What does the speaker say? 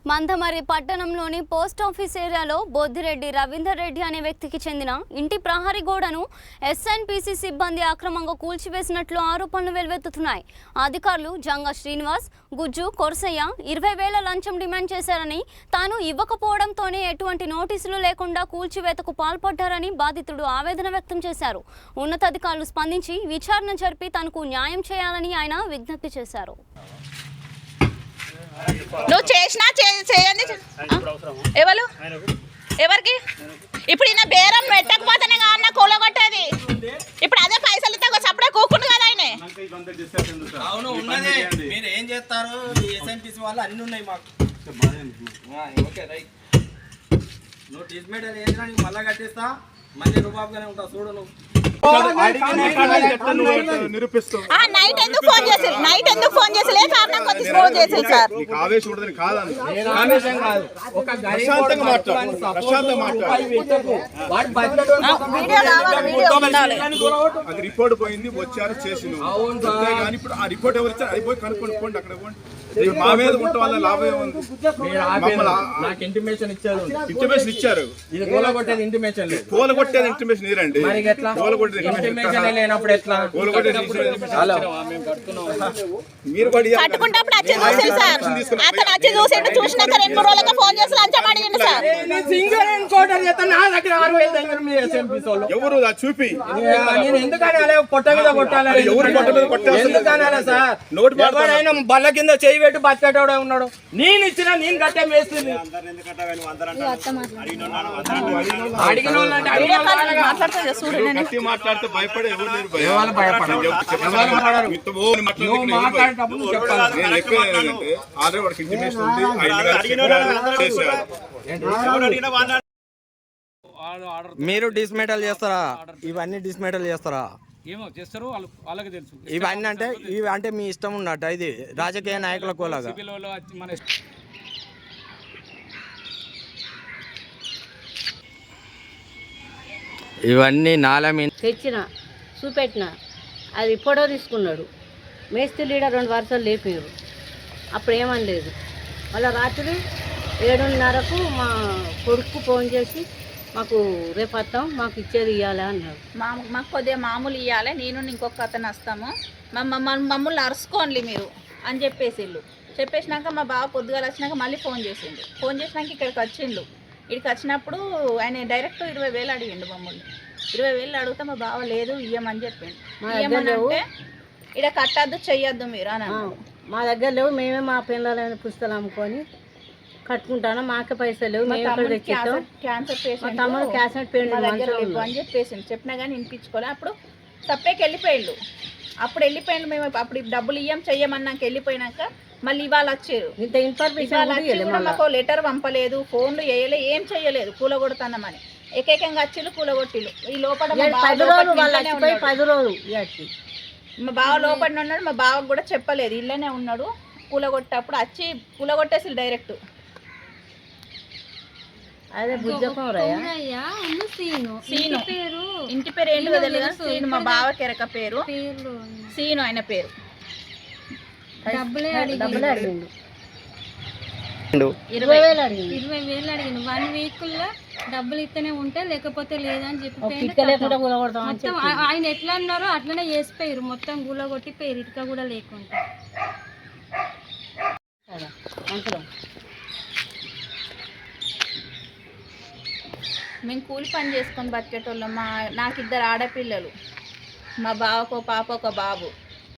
మందమరి పట్టణంలోని పోస్టాఫీస్ ఏరియాలో బొద్దిరెడ్డి రవీందర్ రెడ్డి అనే వ్యక్తికి చెందిన ఇంటి ప్రహరీ గోడను ఎస్ఎన్పిసి సిబ్బంది అక్రమంగా కూల్చివేసినట్లు ఆరోపణలు వెలువెత్తుతున్నాయి. అధికారులు జంగా శ్రీనివాస్, గుజ్జు కొరసయ్య 20,000 లంచం డిమాండ్ చేశారని, తాను ఇవ్వకపోవడంతోనే ఎటువంటి నోటీసులు లేకుండా కూల్చివేతకు పాల్పడ్డారని బాధితుడు ఆవేదన వ్యక్తం చేశారు. ఉన్నతాధికారులు స్పందించి విచారణ జరిపి తనకు న్యాయం చేయాలని ఆయన విజ్ఞప్తి చేశారు. నువ్వు చేసినా చేయండి. ఎవరికి ఇప్పుడు ఈయన బేరం పెట్టకపోతేనే కాదన్న కూలగొట్టేది. ఇప్పుడు అదే పైసలు ఇస్తే సప్పుడే కూకుండు కదా ఆయన. అవును ఉన్నదే, మీరు ఏం చేస్తారు? ఎస్ఎన్పిసి వాళ్ళు అన్ని ఉన్నాయి మాకు. Okay right. నువ్వు టీస్మేట్ వేసినా నీకు మళ్ళా కట్టిస్తా, మళ్ళీ రూపాయగానే ఉంటావు చూడు. నువ్వు నైట్ ఎందుకు ఫోన్ చేసారు? నైట్ ఎందుకు ఫోన్ చేసలే కారణం కొద్ది స్లో చేసారు సార్. అది రిపోర్ట్ పోయింది, వచ్చారు చేసిన ఇప్పుడు ఆ రిపోర్ట్ ఎవరు ఇచ్చారు? అది పోయి కనుక్కోండి. అక్కడ మా మీద ఉండటం వల్ల లాభం ఉంది. ఇంటిమేషన్ ఇచ్చారు. ఇది కూలగొట్టేది ఇంటిమేషన్ ఇరండి. కట్టుకుంటప్పుడు వచ్చి చూసి సార్, అతను వచ్చి చూసిండు. చూసినాక 2-3 రోజులుగా ఫోన్ చేసి లంచం అడిగింది సార్. ఎవరు చూపి ఎందుకని పొట్ట మీద కొట్టాలి? బల్ల కింద చేయి పెట్టి బతికేటోడే ఉన్నాడు. నేను ఇచ్చిన నేను కట్టే వేస్తుంది. మాట్లాడితే భయపడే ఎవరు లేరు. మీరు డిస్మేటల్ చేస్తారా? ఇవన్నీ డిస్మేటల్ చేస్తారా? ఏమో చేస్తారు, వాళ్ళకి తెలుసు. ఇవన్నీ అంటే మీ ఇష్టం ఉన్నట్టు. ఇది రాజకీయ నాయకుల కోలాగా. ఇవన్నీ నాల మీద తెచ్చిన చూపెట్టిన, అది ఫోటో తీసుకున్నాడు. మేస్త్రి లీడర్ 2 వరుసలు లేపారు. అప్పుడు ఏమనలేదు. మళ్ళీ రాత్రి 7:30కు మా కొడుకు ఫోన్ చేసి మాకు రేపు వస్తాం, మాకు ఇచ్చేది ఇవ్వాలి అన్నాడు. మాకు కొద్దిగా మామూలు ఇవ్వాలి, నేను ఇంకొక అతను వస్తాము, మమ్మల్ని అరుసుకోండి మీరు అని చెప్పేసినాక మా బావ పొద్దుగాల వచ్చినాక మళ్ళీ ఫోన్ చేసినాక ఇక్కడికి వచ్చిండు. ఇక్కడికి వచ్చినప్పుడు ఆయన డైరెక్ట్ 20,000 అడిగిండు మమ్మల్ని. 20,000 అడిగితే మా బావ లేదు ఇయ్యమని చెప్పిండు. ఇయ్యమనంటే ఇక్కడ కట్టద్దు చెయ్యొద్దు మీరు అని అన్నాడు. మా దగ్గర లేవు, మేమే మా పిల్లలైన పుస్తకాలు అమ్ముకొని కట్టుకుంటాను, మాకే పైసలు లేవు, క్యాన్సర్ పేషెంట్ తమ్ముడు క్యాన్సర్ మా దగ్గర లేవు అని చెప్పేసిండు. చెప్పినా కానీ వినిపించుకోలే. అప్పుడు తప్పేకి వెళ్ళిపోయిండు. మేము అప్పుడు డబ్బులు చెయ్యమన్నాక వెళ్ళిపోయినాక మళ్ళీ ఇవాళ వచ్చారు. మాకు లెటర్ పంపలేదు, ఫోన్లు చేయలేదు, ఏం చెయ్యలేదు. కూలగొడుతున్నామని ఏకైకంగా వచ్చిళ్ళు కూలగొట్టిళ్ళు. ఈ లోపల మా బావ లోపల ఉన్నాడు. మా బావకు కూడా చెప్పలేదు, ఇళ్ళనే ఉన్నాడు. కూలగొట్టేటప్పుడు వచ్చి కూలగొట్టేసి డైరెక్ట్. అదే ఇంటి పేరు ఏంటో తెలియదు. సీను మా బావ కెరక పేరు సీను, ఆయన పేరు. 20,000 అడిగిండు. 20,000 అడిగిండు. 1 వీక్లో డబ్బులు ఇస్తూనే ఉంటే లేకపోతే లేదని చెప్పి మొత్తం ఆయన ఎట్లా అన్నారో అట్లనే చేసిపోయారు. మొత్తం గులగొట్టిపోయారు, ఇటుక కూడా లేకుండా. మేము కూలి పని చేసుకొని బతికేటోళ్ళం. నాకు 2 ఆడపిల్లలు, మా బావకు పాప ఒక బాబు.